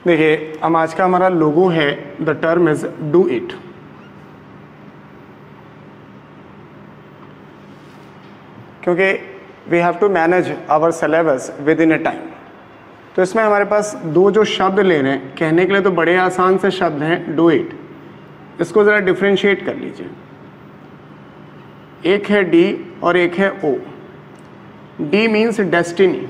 देखिए, अब आज का हमारा लोगो है, the term is do it. क्योंकि we have to manage our syllabus within a time, तो इसमें हमारे पास दो जो शब्द ले रहे हैं, कहने के लिए तो बड़े आसान से शब्द हैं, डू इट। इसको ज़रा डिफ्रेंशिएट कर लीजिए। एक है डी और एक है ओ। डी मीन्स डेस्टिनी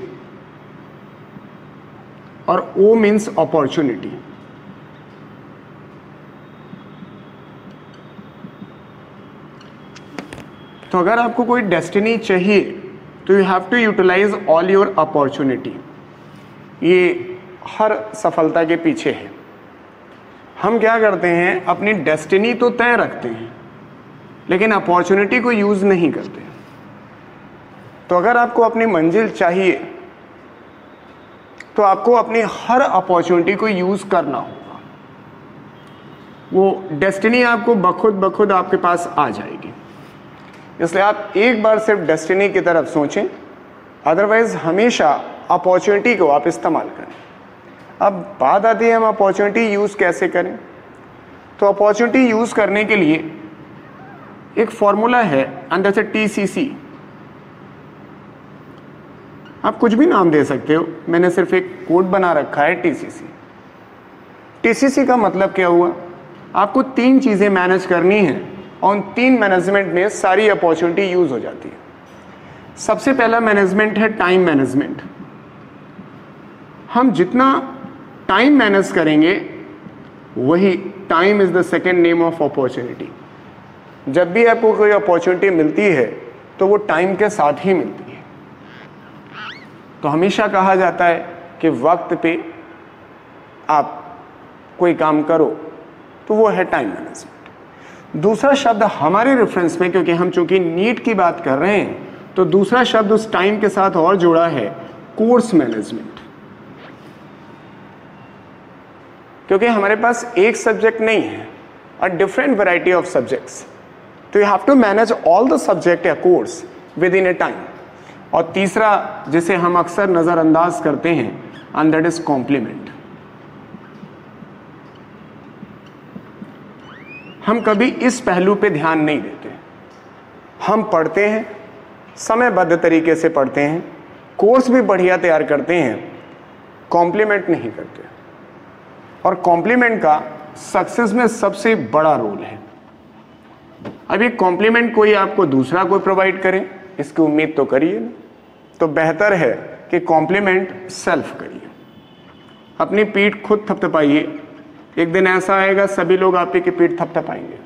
और ओ मीन्स अपॉर्चुनिटी। तो अगर आपको कोई डेस्टिनी चाहिए तो you have to utilize all your opportunity. ये हर सफलता के पीछे है। हम क्या करते हैं, अपनी डेस्टिनी तो तय रखते हैं लेकिन अपॉर्चुनिटी को यूज नहीं करते। तो अगर आपको अपनी मंजिल चाहिए तो आपको अपनी हर अपॉर्चुनिटी को यूज करना होगा। वो डेस्टिनी आपको बखुद आपके पास आ जाएगी। इसलिए आप एक बार सिर्फ डेस्टिनी की तरफ सोचें, अदरवाइज हमेशा अपॉर्चुनिटी को आप इस्तेमाल करें। अब बात आती है हम अपॉर्चुनिटी यूज़ कैसे करें। तो अपॉर्चुनिटी यूज़ करने के लिए एक फॉर्मूला है अंदर से TCC। आप कुछ भी नाम दे सकते हो, मैंने सिर्फ एक कोड बना रखा है TCC। TCC का मतलब क्या हुआ, आपको 3 चीज़ें मैनेज करनी है और उन 3 मैनेजमेंट में सारी अपॉर्चुनिटी यूज़ हो जाती है। सबसे पहला मैनेजमेंट है टाइम मैनेजमेंट। हम जितना टाइम मैनेज करेंगे वही time is the second name of opportunity. जब भी आपको कोई अपॉर्चुनिटी मिलती है तो वो टाइम के साथ ही मिलती है। तो हमेशा कहा जाता है कि वक्त पे आप कोई काम करो, तो वो है टाइम मैनेजमेंट। दूसरा शब्द हमारे रेफरेंस में, क्योंकि हम चूंकि नीट की बात कर रहे हैं, तो दूसरा शब्द उस टाइम के साथ और जुड़ा है, कोर्स मैनेजमेंट। क्योंकि हमारे पास एक सब्जेक्ट नहीं है, a different variety of subjects, तो you have to manage all the subject या course within a time. और तीसरा जिसे हम अक्सर नजरअंदाज करते हैं, एंड दैट इज कॉम्प्लीमेंट। हम कभी इस पहलू पे ध्यान नहीं देते। हम पढ़ते हैं, समयबद्ध तरीके से पढ़ते हैं, कोर्स भी बढ़िया तैयार करते हैं, कॉम्प्लीमेंट नहीं करते। और कॉम्प्लीमेंट का सक्सेस में सबसे बड़ा रोल है। अब ये कॉम्प्लीमेंट कोई आपको दूसरा कोई प्रोवाइड करे, इसकी उम्मीद तो करिए ना। तो बेहतर है कि कॉम्प्लीमेंट सेल्फ करिए। अपनी पीठ खुद थपथपाइए। एक दिन ऐसा आएगा सभी लोग आपकी पीठ थपथपाएंगे।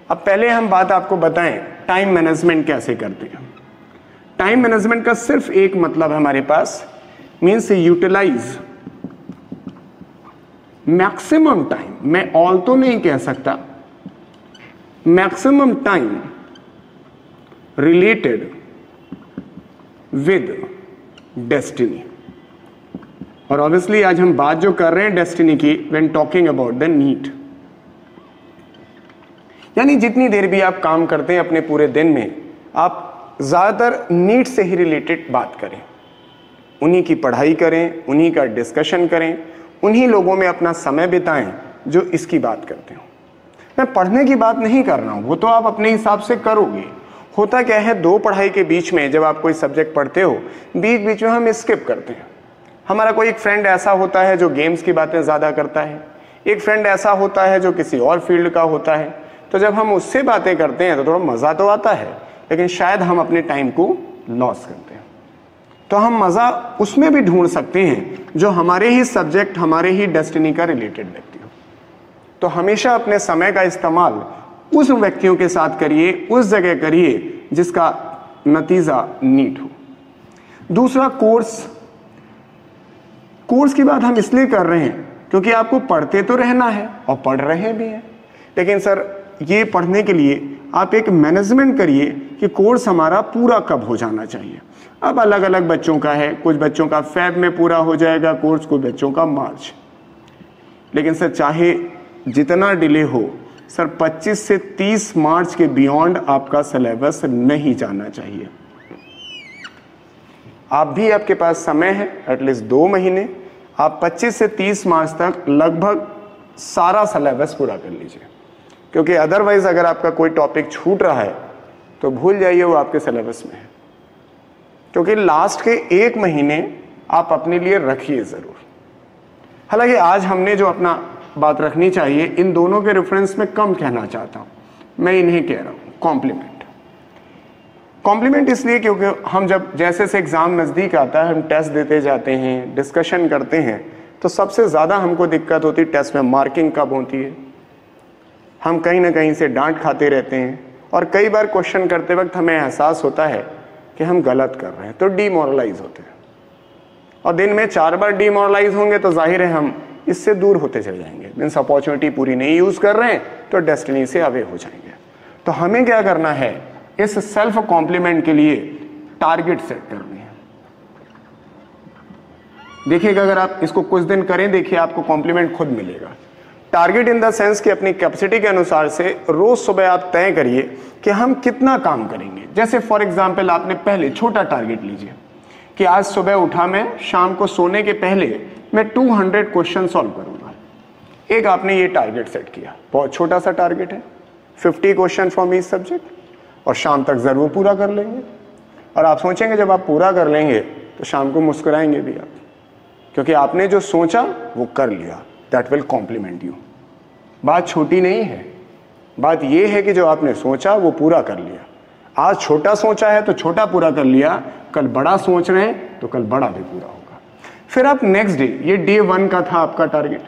अब पहले हम बात आपको बताएं टाइम मैनेजमेंट कैसे करते हैं। टाइम मैनेजमेंट का सिर्फ एक मतलब है हमारे पास, मीन्स यूटिलाइज मैक्सिमम टाइम। मैं ऑल तो नहीं कह सकता, maximum time related with destiny. और ऑब्वियसली आज हम बात जो कर रहे हैं डेस्टिनी की, when talking about the need, यानी जितनी देर भी आप काम करते हैं अपने पूरे दिन में, आप ज्यादातर नीड से ही रिलेटेड बात करें, उन्हीं की पढ़ाई करें, उन्हीं का डिस्कशन करें, उन्हीं लोगों में अपना समय बिताएं जो इसकी बात करते हो। मैं पढ़ने की बात नहीं कर रहा हूं, वो तो आप अपने हिसाब से करोगे। होता क्या है, दो पढ़ाई के बीच में जब आप कोई सब्जेक्ट पढ़ते हो, बीच बीच में हम स्किप करते हैं। हमारा कोई एक फ्रेंड ऐसा होता है जो गेम्स की बातें ज़्यादा करता है, एक फ्रेंड ऐसा होता है जो किसी और फील्ड का होता है। तो जब हम उससे बातें करते हैं तो थोड़ा मज़ा तो आता है, लेकिन शायद हम अपने टाइम को लॉस करते हैं। तो हम मज़ा उसमें भी ढूंढ सकते हैं जो हमारे ही सब्जेक्ट, हमारे ही डेस्टिनी का रिलेटेड व्यक्ति हो। तो हमेशा अपने समय का इस्तेमाल उस व्यक्तियों के साथ करिए, उस जगह करिए जिसका नतीजा नीट हो। दूसरा, कोर्स की बात हम इसलिए कर रहे हैं क्योंकि आपको पढ़ते तो रहना है और पढ़ रहे भी हैं, लेकिन सर ये पढ़ने के लिए आप एक मैनेजमेंट करिए कि कोर्स हमारा पूरा कब हो जाना चाहिए। अब अलग अलग बच्चों का है, कुछ बच्चों का फेब में पूरा हो जाएगा कोर्स, कुछ बच्चों का मार्च। लेकिन सर चाहे जितना डिले हो, सर 25 से 30 मार्च के बियॉन्ड आपका सिलेबस नहीं जाना चाहिए। आप भी, आपके पास समय है एटलीस्ट 2 महीने, आप 25 से 30 मार्च तक लगभग सारा सिलेबस पूरा कर लीजिए, क्योंकि अदरवाइज अगर आपका कोई टॉपिक छूट रहा है तो भूल जाइए वो आपके सिलेबस में है। क्योंकि लास्ट के 1 महीने आप अपने लिए रखिए ज़रूर। हालांकि आज हमने जो अपना बात रखनी चाहिए, इन दोनों के रेफरेंस में कम कहना चाहता हूँ, मैं इन्हें कह रहा हूँ कॉम्प्लीमेंट। कॉम्प्लीमेंट इसलिए क्योंकि हम जब जैसे से एग्ज़ाम नज़दीक आता है, हम टेस्ट देते जाते हैं, डिस्कशन करते हैं, तो सबसे ज़्यादा हमको दिक्कत होती है टेस्ट में मार्किंग कब होती है। हम कहीं ना कहीं से डांट खाते रहते हैं और कई बार क्वेश्चन करते वक्त हमें एहसास होता है कि हम गलत कर रहे हैं, तो डीमोरलाइज होते हैं। और दिन में 4 बार डीमोरलाइज होंगे तो जाहिर है हम इससे दूर होते चले जाएंगे। मीन्स अपॉर्चुनिटी पूरी नहीं यूज़ कर रहे हैं तो डेस्टिनी से अवे हो जाएंगे। तो हमें क्या करना है, इस सेल्फ कॉम्प्लीमेंट के लिए टारगेट सेट करने हैं। देखिएगा अगर आप इसको कुछ दिन करें, देखिए आपको कॉम्प्लीमेंट खुद मिलेगा। टारगेट इन द सेंस कि अपनी कैपेसिटी के अनुसार से रोज सुबह आप तय करिए कि हम कितना काम करेंगे। जैसे फॉर एग्जांपल आपने पहले छोटा टारगेट लीजिए कि आज सुबह उठा मैं, शाम को सोने के पहले मैं 200 क्वेश्चन सॉल्व करूंगा। एक आपने ये टारगेट सेट किया, बहुत छोटा सा टारगेट है, 50 क्वेश्चन फ्रॉम ईच सब्जेक्ट, और शाम तक जरूर पूरा कर लेंगे। और आप सोचेंगे जब आप पूरा कर लेंगे तो शाम को मुस्कुराएंगे भी आप, क्योंकि आपने जो सोचा वो कर लिया। That will compliment you. बात छोटी नहीं है, बात यह है कि जो आपने सोचा वो पूरा कर लिया। आज छोटा सोचा है तो छोटा पूरा कर लिया, कल बड़ा सोच रहे हैं तो कल बड़ा भी पूरा होगा। फिर आप नेक्स्ट डे, ये डे 1 का था आपका टारगेट,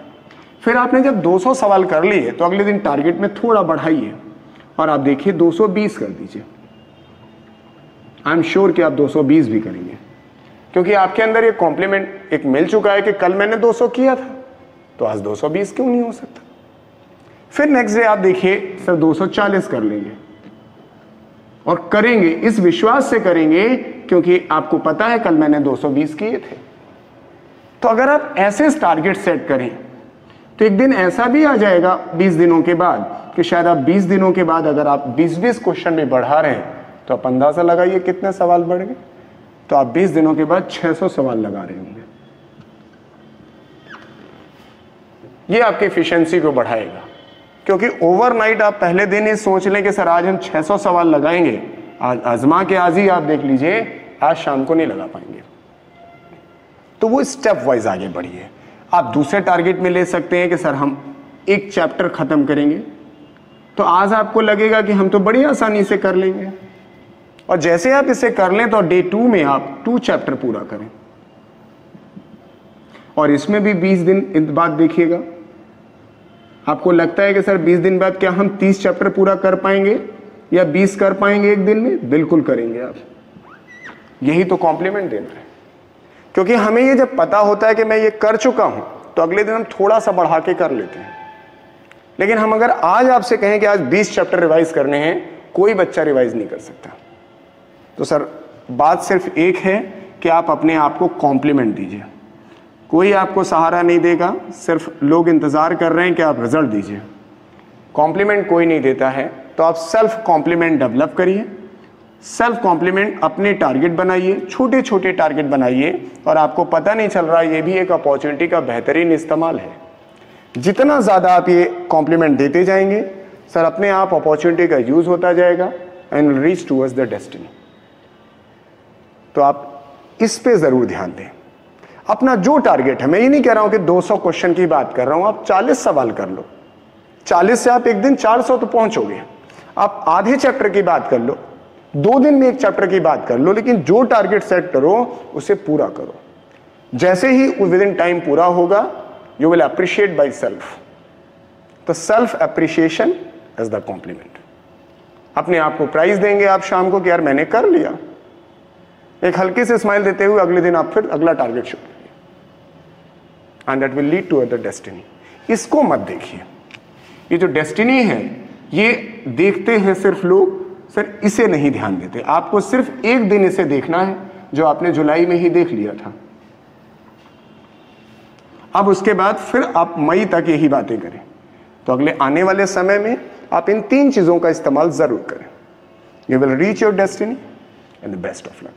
फिर आपने जब 200 सवाल कर लिए तो अगले दिन टारगेट में थोड़ा बढ़ाइए और आप देखिए 220 कर दीजिए। आई एम श्योर कि आप 220 भी करेंगे, क्योंकि आपके अंदर ये कॉम्प्लीमेंट एक मिल चुका है कि कल मैंने 200 किया था तो आज 220 क्यों नहीं हो सकता। फिर नेक्स्ट डे आप देखिए सर 240 कर लेंगे, और करेंगे इस विश्वास से करेंगे क्योंकि आपको पता है कल मैंने 220 किए थे। तो अगर आप ऐसे टारगेट सेट करें तो एक दिन ऐसा भी आ जाएगा 20 दिनों के बाद कि शायद आप 20 दिनों के बाद अगर आप 20-20 क्वेश्चन में बढ़ा रहे हैं तो आप अंदाजा लगाइए कितने सवाल बढ़ गए। तो आप 20 दिनों के बाद 600 सवाल लगा रहे होंगे। ये आपकी एफिशिएंसी को बढ़ाएगा, क्योंकि ओवरनाइट आप पहले दिन ही सोच लें कि सर आज हम 600 सवाल लगाएंगे, आज आजमा के आज ही आप देख लीजिए आज शाम को नहीं लगा पाएंगे। तो वो स्टेप वाइज आगे बढ़िए। आप दूसरे टारगेट में ले सकते हैं कि सर हम एक चैप्टर खत्म करेंगे, तो आज आपको लगेगा कि हम तो बड़ी आसानी से कर लेंगे, और जैसे आप इसे कर लें तो डे 2 में आप 2 चैप्टर पूरा करें। और इसमें भी 20 दिन बाद देखिएगा, आपको लगता है कि सर 20 दिन बाद क्या हम 30 चैप्टर पूरा कर पाएंगे या 20 कर पाएंगे एक दिन में? बिल्कुल करेंगे आप। यही तो कॉम्प्लीमेंट देना है, क्योंकि हमें ये जब पता होता है कि मैं ये कर चुका हूं तो अगले दिन हम थोड़ा सा बढ़ा के कर लेते हैं। लेकिन हम अगर आज आपसे कहें कि आज 20 चैप्टर रिवाइज करने हैं, कोई बच्चा रिवाइज नहीं कर सकता। तो सर बात सिर्फ एक है कि आप अपने आप को कॉम्प्लीमेंट दीजिए। कोई आपको सहारा नहीं देगा, सिर्फ लोग इंतजार कर रहे हैं कि आप रिजल्ट दीजिए। कॉम्प्लीमेंट कोई नहीं देता है, तो आप सेल्फ कॉम्प्लीमेंट डेवलप करिए। सेल्फ कॉम्प्लीमेंट अपने टारगेट बनाइए, छोटे छोटे टारगेट बनाइए, और आपको पता नहीं चल रहा ये भी एक अपॉर्चुनिटी का बेहतरीन इस्तेमाल है। जितना ज़्यादा आप ये कॉम्प्लीमेंट देते जाएंगे सर, अपने आप अपॉर्चुनिटी का यूज होता जाएगा and reach towards the destiny. तो आप इस पे जरूर ध्यान दें। अपना जो टारगेट है, मैं ये नहीं कह रहा हूं कि 200 क्वेश्चन की बात कर रहा हूं, आप 40 सवाल कर लो। 40 से आप एक दिन 400 तो पहुंचोगे। आप आधे चैप्टर की बात कर लो, 2 दिन में एक चैप्टर की बात कर लो, लेकिन जो टारगेट सेट करो उसे पूरा करो। जैसे ही विद इन टाइम पूरा होगा, you will appreciate by self. तो self appreciation is the compliment. अपने आप को प्राइज देंगे आप शाम को कि यार मैंने कर लिया। एक हल्की से स्माइल देते हुए अगले दिन आप फिर अगला टारगेट शुरू करिए, and that will lead to the destiny. इसको मत देखिए। ये जो डेस्टिनी है ये देखते हैं सिर्फ लोग, सर इसे नहीं ध्यान देते। आपको सिर्फ एक दिन इसे देखना है जो आपने जुलाई में ही देख लिया था। अब उसके बाद फिर आप मई तक यही बातें करें। तो अगले आने वाले समय में आप इन 3 चीजों का इस्तेमाल जरूर करें। You will reach your destiny and the best of luck.